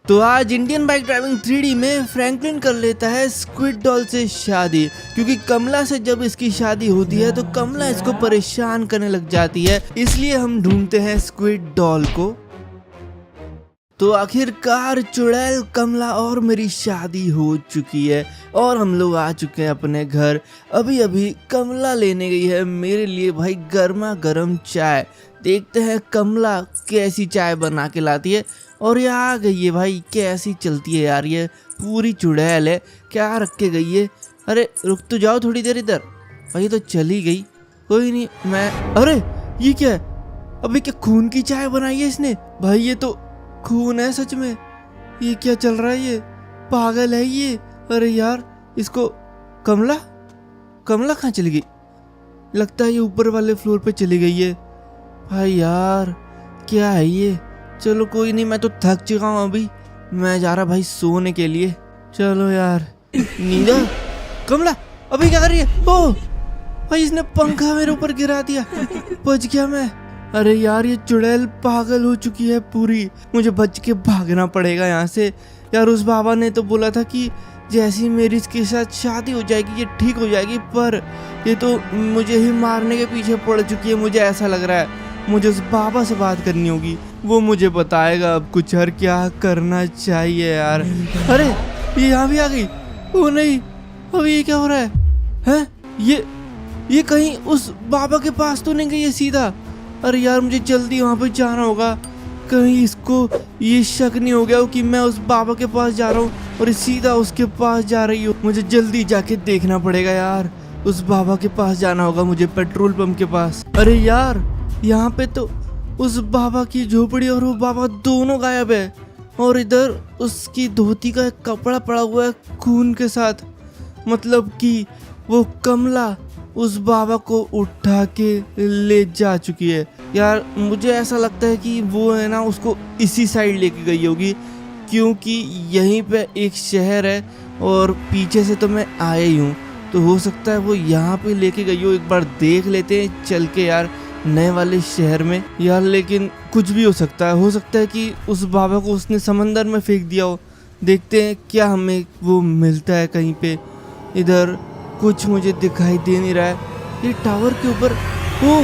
तो आज Indian bike driving 3D में फ्रैंकलिन कर लेता है स्क्विड डॉल से शादी, क्योंकि कमला से जब इसकी शादी होती है तो कमला इसको परेशान करने लग जाती है, इसलिए हम ढूंढते हैं स्क्विड डॉल को। तो आखिरकार चुड़ैल, कमला और मेरी शादी हो चुकी है और हम लोग आ चुके हैं अपने घर। अभी अभी कमला लेने गई है मेरे लिए भाई गर्मा गर्म चाय। देखते हैं कमला कैसी चाय बना के लाती है। और ये आ गई है भाई, कैसी चलती है यार, ये पूरी चुड़ैल है, क्या रख के गई है। अरे रुक तो जाओ थोड़ी देर इधर। भाई तो चली गई, कोई नहीं मैं। अरे ये क्या है, अभी क्या खून की चाय बनाई है इसने। भाई ये तो खून है सच में, ये क्या चल रहा है, ये पागल है ये। अरे यार इसको कमला कहाँ चली गई, लगता है ये ऊपर वाले फ्लोर पे चली गई है। भाई यार क्या है ये। चलो कोई नहीं, मैं तो थक चुका हूँ, अभी मैं जा रहा भाई सोने के लिए। चलो यार नींदा। कमला अभी क्या कर रही है। ओ भाई इसने पंखा मेरे ऊपर गिरा दिया, बच गया मैं। अरे यार ये चुड़ैल पागल हो चुकी है पूरी, मुझे बच के भागना पड़ेगा यहाँ से। यार उस बाबा ने तो बोला था कि जैसी मेरी इसके साथ शादी हो जाएगी ये ठीक हो जाएगी, पर ये तो मुझे ही मारने के पीछे पड़ चुकी है। मुझे ऐसा लग रहा है मुझे उस बाबा से बात करनी होगी, वो मुझे बताएगा अब कुछ और क्या करना चाहिए यार। अरे ये यहाँ भी आ गई। ओ नहीं, अभी ये क्या हो रहा है, हैं? ये कहीं उस बाबा के पास तो नहीं गई है सीधा। अरे यार मुझे जल्दी वहाँ पे जाना होगा, कहीं इसको ये शक नहीं हो गया हो कि मैं उस बाबा के पास जा रहा हूँ और ये सीधा उसके पास जा रही हूँ। मुझे जल्दी जाके देखना पड़ेगा यार, उस बाबा के पास जाना होगा मुझे, पेट्रोल पंप के पास। अरे यार यहाँ पे तो उस बाबा की झोपड़ी और वो बाबा दोनों गायब है, और इधर उसकी धोती का एक कपड़ा पड़ा हुआ है खून के साथ। मतलब कि वो कमला उस बाबा को उठा के ले जा चुकी है। यार मुझे ऐसा लगता है कि वो है ना उसको इसी साइड लेके गई होगी, क्योंकि यहीं पे एक शहर है और पीछे से तो मैं आया ही हूँ, तो हो सकता है वो यहाँ पे लेके गई हो। एक बार देख लेते हैं चल के यार नए वाले शहर में यार, लेकिन कुछ भी हो सकता है कि उस बाबा को उसने समंदर में फेंक दिया हो। देखते हैं क्या हमें वो मिलता है कहीं पे। इधर कुछ मुझे दिखाई दे नहीं रहा है। ये टावर के ऊपर, ओ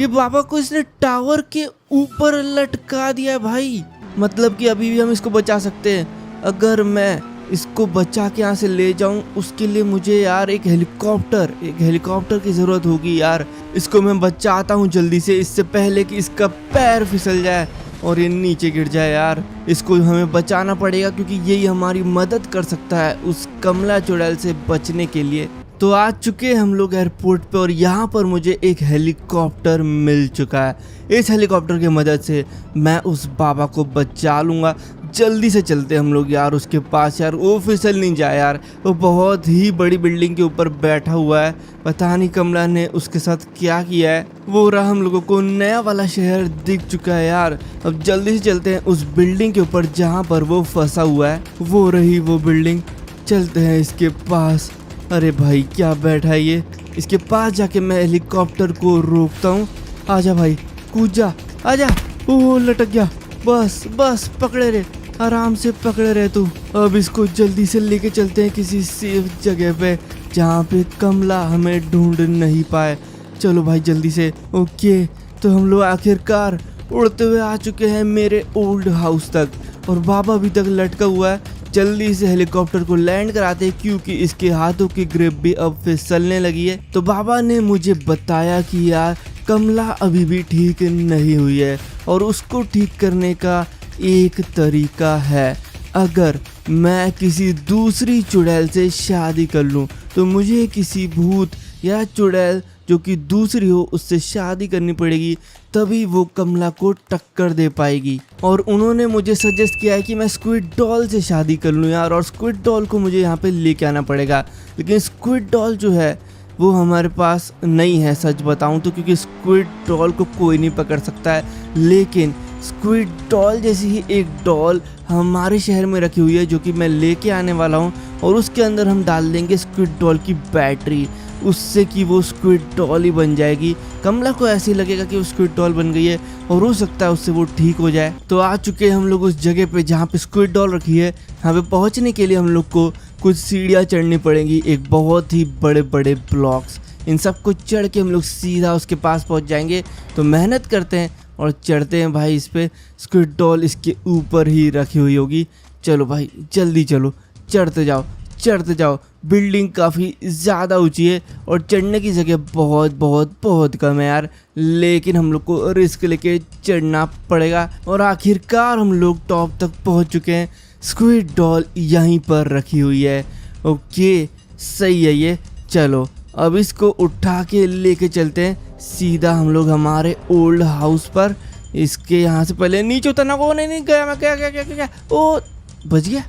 ये बाबा को इसने टावर के ऊपर लटका दिया है भाई। मतलब कि अभी भी हम इसको बचा सकते हैं। अगर मैं इसको बचा के यहाँ से ले जाऊं, उसके लिए मुझे यार एक हेलीकॉप्टर की जरूरत होगी यार। इसको मैं बचाता हूँ जल्दी से, इससे पहले कि इसका पैर फिसल जाए और ये नीचे गिर जाए यार। इसको हमें बचाना पड़ेगा, क्योंकि यही हमारी मदद कर सकता है उस कमला चुड़ैल से बचने के लिए। तो आ चुके हैं हम लोग एयरपोर्ट पे और यहाँ पर मुझे एक हेलीकॉप्टर मिल चुका है। इस हेलीकॉप्टर की मदद से मैं उस बाबा को बचा लूँगा। जल्दी से चलते हम लोग यार उसके पास। यार वो फिसल नहीं जाए यार, वो बहुत ही बड़ी बिल्डिंग के ऊपर बैठा हुआ है। पता नहीं कमला ने उसके साथ क्या किया है। वो रहा, हम लोगों को नया वाला शहर दिख चुका है यार। अब जल्दी से चलते हैं उस बिल्डिंग के ऊपर जहाँ पर वो फंसा हुआ है। वो रही वो बिल्डिंग, चलते हैं इसके पास। अरे भाई क्या बैठा है ये, इसके पास जाके मैं हेलीकॉप्टर को रोकता हूँ। आजा भाई कूद जा, आजा। ओह लटक गया, बस पकड़े रहे, आराम से पकड़े रहे तू। अब इसको जल्दी से लेके चलते हैं किसी सेफ जगह पे, जहाँ पे कमला हमें ढूंढ नहीं पाए। चलो भाई जल्दी से। ओके तो हम लोग आखिरकार उड़ते हुए आ चुके हैं मेरे ओल्ड हाउस तक, और बाबा अभी तक लटका हुआ है। जल्दी से हेलीकॉप्टर को लैंड कराते हैं, क्योंकि इसके हाथों की ग्रिप भी अब फिसलने लगी है। तो बाबा ने मुझे बताया कि यार कमला अभी भी ठीक नहीं हुई है, और उसको ठीक करने का एक तरीका है। अगर मैं किसी दूसरी चुड़ैल से शादी कर लूं, तो मुझे किसी भूत या चुड़ैल जो कि दूसरी हो उससे शादी करनी पड़ेगी, तभी वो कमला को टक्कर दे पाएगी। और उन्होंने मुझे सजेस्ट किया है कि मैं स्क्विड डॉल से शादी कर लूँ यार, और स्क्विड डॉल को मुझे यहाँ पे लेके आना पड़ेगा। लेकिन स्क्विड डॉल जो है वो हमारे पास नहीं है सच बताऊं तो, क्योंकि स्क्विड डॉल को कोई नहीं पकड़ सकता है। लेकिन स्क्विड डॉल जैसी ही एक डॉल हमारे शहर में रखी हुई है, जो कि मैं लेके आने वाला हूँ, और उसके अंदर हम डाल देंगे स्क्विड डॉल की बैटरी। उससे कि वो स्क्विड डॉल ही बन जाएगी। कमला को ऐसे ही लगेगा कि वो स्क्विड डॉल बन गई है और हो सकता है उससे वो ठीक हो जाए। तो आ चुके हैं हम लोग उस जगह पे जहाँ पे स्क्विड डॉल रखी है। यहाँ पे पहुँचने के लिए हम लोग को कुछ सीढ़ियाँ चढ़नी पड़ेंगी, एक बहुत ही बड़े बड़े ब्लॉक्स। इन सब को चढ़ के हम लोग सीधा उसके पास पहुँच जाएंगे। तो मेहनत करते हैं और चढ़ते हैं भाई। इस पे स्क्विड डॉल इसके ऊपर ही रखी हुई होगी। चलो भाई जल्दी चलो, चढ़ते जाओ चढ़ते जाओ। बिल्डिंग काफ़ी ज़्यादा ऊंची है और चढ़ने की जगह बहुत बहुत बहुत कम है यार, लेकिन हम लोग को रिस्क लेके चढ़ना पड़ेगा। और आखिरकार हम लोग टॉप तक पहुंच चुके हैं। स्क्विड डॉल यहीं पर रखी हुई है। ओके सही है ये। चलो अब इसको उठा के लेके चलते हैं सीधा हम लोग हमारे ओल्ड हाउस पर। इसके यहाँ से पहले नीचे उतरना को नहीं गया मैं। क्या ओ बच गया।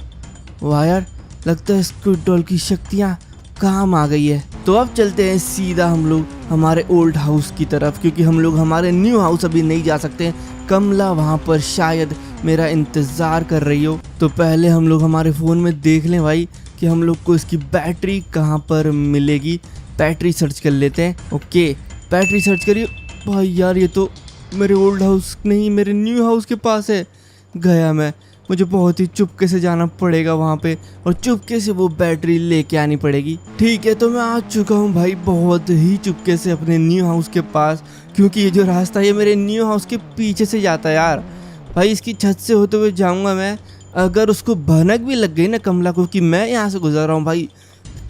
वाह यार, लगता है स्क्विड डॉल की शक्तियाँ काम आ गई है। तो अब चलते हैं सीधा हम लोग हमारे ओल्ड हाउस की तरफ, क्योंकि हम लोग हमारे न्यू हाउस अभी नहीं जा सकते। कमला वहाँ पर शायद मेरा इंतज़ार कर रही हो। तो पहले हम लोग हमारे फ़ोन में देख लें भाई कि हम लोग को इसकी बैटरी कहाँ पर मिलेगी। बैटरी सर्च कर लेते हैं। ओके बैटरी सर्च करिए भाई। यार ये तो मेरे ओल्ड हाउस नहीं, मेरे न्यू हाउस के पास है। गया मैं, मुझे बहुत ही चुपके से जाना पड़ेगा वहाँ पे और चुपके से वो बैटरी लेके आनी पड़ेगी। ठीक है तो मैं आ चुका हूँ भाई बहुत ही चुपके से अपने न्यू हाउस के पास, क्योंकि ये जो रास्ता है ये मेरे न्यू हाउस के पीछे से जाता है यार। भाई इसकी छत से होते हुए जाऊँगा मैं। अगर उसको भनक भी लग गई ना कमला को कि मैं यहाँ से गुजर रहा हूँ भाई,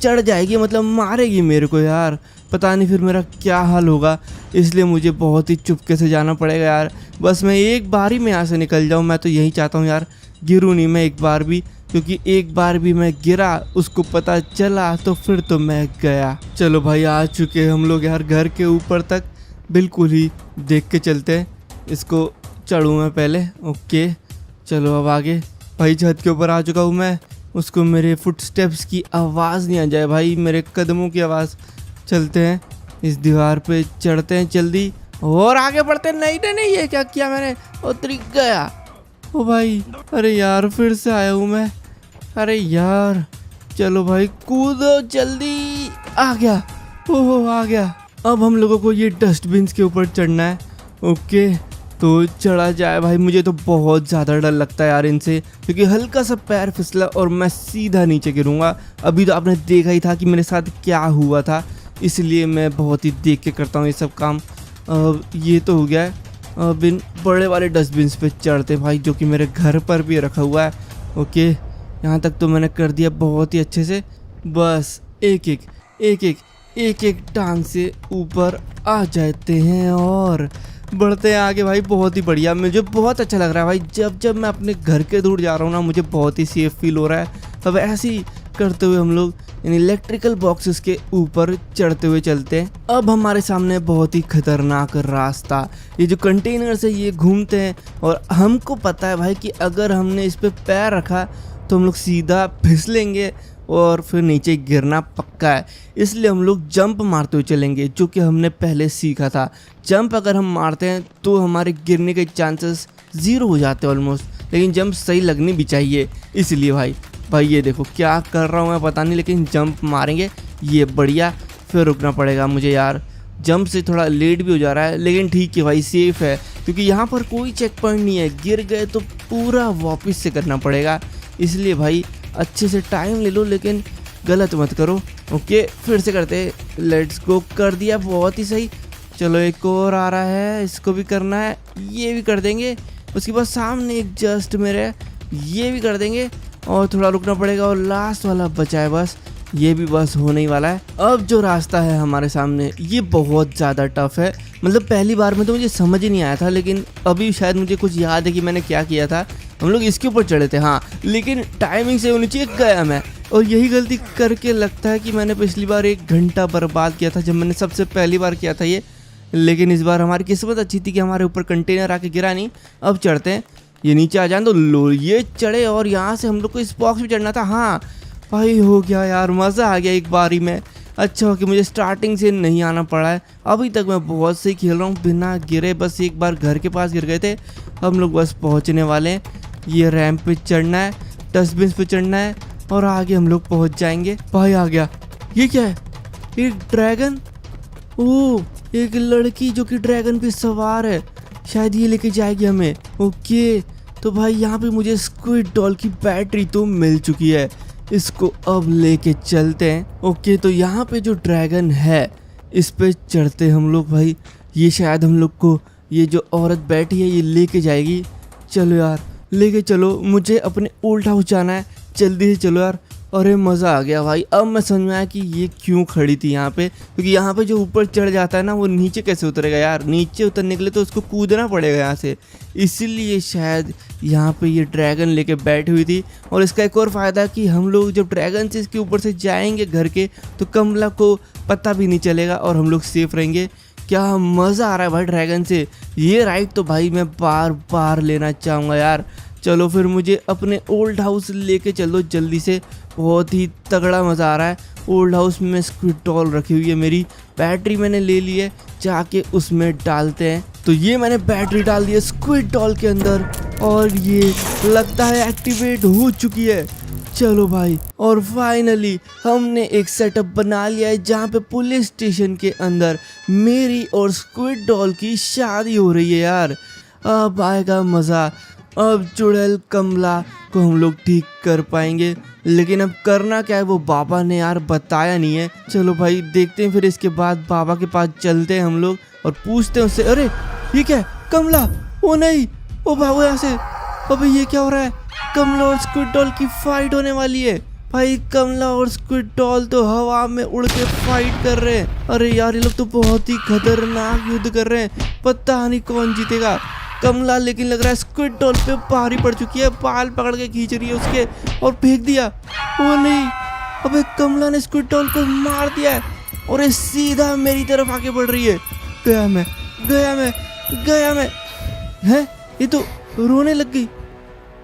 चढ़ जाएगी, मतलब मारेगी मेरे को यार। पता नहीं फिर मेरा क्या हाल होगा, इसलिए मुझे बहुत ही चुपके से जाना पड़ेगा यार। बस मैं एक बार ही में यहाँ से निकल जाऊँ, मैं तो यही चाहता हूँ यार। गिरूँ नहीं मैं एक बार भी, क्योंकि एक बार भी मैं गिरा उसको पता चला तो फिर तो मैं गया। चलो भाई आ चुके हैं हम लोग यार घर के ऊपर तक। बिल्कुल ही देख के चलते हैं। इसको चढ़ूँ मैं पहले। ओके चलो अब आगे। भाई छत के ऊपर आ चुका हूँ मैं। उसको मेरे फुटस्टेप्स की आवाज़ नहीं आ जाए भाई, मेरे कदमों की आवाज़। चलते हैं इस दीवार पे, चढ़ते हैं जल्दी और आगे बढ़ते हैं। नहीं ये क्या किया मैंने, उतर गया। ओ भाई अरे यार फिर से आया हूँ मैं। अरे यार चलो भाई कूदो जल्दी। आ गया, ओहो आ गया। अब हम लोगों को ये डस्टबिन के ऊपर चढ़ना है। ओके तो चढ़ा जाए भाई। मुझे तो बहुत ज़्यादा डर लगता है यार इनसे, क्योंकि हल्का सा पैर फिसला और मैं सीधा नीचे गिरूँगा। अभी तो आपने देखा ही था कि मेरे साथ क्या हुआ था, इसलिए मैं बहुत ही देख के करता हूँ ये सब काम। ये तो हो गया है। अब इन बड़े वाले डस्टबिन पे चढ़ते भाई, जो कि मेरे घर पर भी रखा हुआ है। ओके यहाँ तक तो मैंने कर दिया बहुत ही अच्छे से। बस एक एक टांग से ऊपर आ जाते हैं और बढ़ते हैं आगे भाई। बहुत ही बढ़िया, मुझे बहुत अच्छा लग रहा है भाई। जब मैं अपने घर के दूर जा रहा हूँ ना, मुझे बहुत ही सेफ फील हो रहा है। अब ऐसे ही करते हुए हम लोग इन इलेक्ट्रिकल बॉक्सेस के ऊपर चढ़ते हुए चलते हैं। अब हमारे सामने बहुत ही खतरनाक रास्ता, ये जो कंटेनर्स है ये घूमते हैं और हमको पता है भाई कि अगर हमने इस पे पैर रखा तो हम लोग सीधा फिसलेंगे और फिर नीचे गिरना पक्का है। इसलिए हम लोग जंप मारते हुए चलेंगे, जो कि हमने पहले सीखा था। जंप अगर हम मारते हैं तो हमारे गिरने के चांसेस 0 हो जाते हैं ऑलमोस्ट, लेकिन जंप सही लगनी भी चाहिए। इसलिए भाई ये देखो क्या कर रहा हूँ मैं पता नहीं, लेकिन जंप मारेंगे ये बढ़िया। फिर रुकना पड़ेगा मुझे यार, जंप से थोड़ा लेट भी हो जा रहा है, लेकिन ठीक है भाई सेफ है, क्योंकि यहाँ पर कोई चेक पॉइंट नहीं है। गिर गए तो पूरा वापस से करना पड़ेगा। इसलिए भाई अच्छे से टाइम ले लो, लेकिन गलत मत करो। ओके फिर से करते, लेट्स गो। कर दिया, बहुत ही सही। चलो एक और आ रहा है, इसको भी करना है, ये भी कर देंगे। उसके बाद सामने एक जस्ट मेरे, ये भी कर देंगे और थोड़ा रुकना पड़ेगा। और लास्ट वाला बचा है बस, ये भी बस होने ही वाला है। अब जो रास्ता है हमारे सामने ये बहुत ज़्यादा टफ है। मतलब पहली बार में तो मुझे समझ ही नहीं आया था, लेकिन अभी शायद मुझे कुछ याद है कि मैंने क्या किया था। हम लोग इसके ऊपर चढ़े थे हाँ, लेकिन टाइमिंग से होनी चाहिए, गया मैं। और यही गलती करके लगता है कि मैंने पिछली बार 1 घंटा बर्बाद किया था जब मैंने सबसे पहली बार किया था ये। लेकिन इस बार हमारी किस्मत अच्छी थी कि हमारे ऊपर कंटेनर आके गिरा नहीं। अब चढ़ते हैं, ये नीचे आ जाए तो लो, ये चढ़े और यहाँ से हम लोग को इस बॉक्स में चढ़ना था। हाँ भाई हो गया यार, मज़ा आ गया एक बारी में। अच्छा हो कि मुझे स्टार्टिंग से नहीं आना पड़ा है। अभी तक मैं बहुत सही खेल रहा हूँ बिना गिरे। बस एक बार घर के पास गिर गए थे। हम लोग बस पहुँचने वाले हैं। ये रैंप पे चढ़ना है, डस्टबिन पे चढ़ना है और आगे हम लोग पहुँच जाएंगे। भाई आ गया, ये क्या है? एक ड्रैगन। ओह, एक लड़की जो कि ड्रैगन पे सवार है, शायद ये लेके जाएगी हमें। ओके, तो भाई यहाँ पे मुझे स्क्विड डॉल की बैटरी तो मिल चुकी है, इसको अब लेके चलते हैं। ओके, तो यहाँ पे जो ड्रैगन है इस पे चढ़ते हम लोग भाई। ये शायद हम लोग को ये जो औरत बैठी है ये लेके जाएगी। चलो यार, लेके चलो, मुझे अपने ओल्ड हाउस जाना है, जल्दी से चलो यार। अरे मज़ा आ गया भाई, अब मैं समझ में आया कि ये क्यों खड़ी थी यहाँ पे, क्योंकि यहाँ पे जो ऊपर चढ़ जाता है ना वो नीचे कैसे उतरेगा यार। नीचे उतरने के लिए तो उसको कूदना पड़ेगा यहाँ से, इसीलिए शायद यहाँ पे ये ड्रैगन लेके बैठी हुई थी। और इसका एक और फ़ायदा कि हम लोग जब ड्रैगन से इसके ऊपर से जाएंगे घर के, तो कमला को पता भी नहीं चलेगा और हम लोग सेफ रहेंगे। क्या मज़ा आ रहा है भाई ड्रैगन से, ये राइड तो भाई मैं बार बार लेना चाहूँगा यार। चलो फिर मुझे अपने ओल्ड हाउस लेके चलो जल्दी से, बहुत ही तगड़ा मज़ा आ रहा है। ओल्ड हाउस में स्क्विड डॉल रखी हुई है, मेरी बैटरी मैंने ले ली है, जाके उसमें डालते हैं। तो ये मैंने बैटरी डाल दी है स्क्विड डॉल के अंदर और ये लगता है एक्टिवेट हो चुकी है। चलो भाई, और फाइनली हमने एक सेटअप बना लिया है जहाँ पे पुलिस स्टेशन के अंदर मेरी और स्क्विड डॉल की शादी हो रही है यार। अब आएगा मज़ा, अब चुड़ैल कमला को हम लोग ठीक कर पाएंगे, लेकिन अब करना क्या है वो बाबा ने यार बताया नहीं है। चलो भाई देखते हैं, फिर इसके बाद बाबा के पास चलते हैं हम लोग और पूछते हैं उससे। अरे ये क्या है, कमला? ओ नहीं, ओ भागो यहाँ से। अबे ये क्या हो रहा है? कमला और स्क्विड डॉल की फाइट होने वाली है भाई। कमला और स्क्विड डॉल तो हवा में उड़ के फाइट कर रहे हैं। अरे यार ये लोग तो बहुत ही खतरनाक युद्ध कर रहे हैं, पता नहीं कौन जीतेगा। कमला लेकिन लग रहा है स्क्विड डॉल पे भारी पड़ चुकी है, बाल पकड़ के खींच रही है उसके और फेंक दिया। वो नहीं, अबे कमला ने स्क्विड डॉल को मार दिया है और ये सीधा मेरी तरफ आके बढ़ रही है। गया मैं, गया मैं, गया मैं। है ये तो रोने लग गई,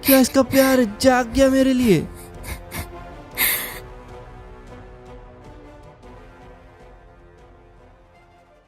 क्या इसका प्यार जाग गया मेरे लिए?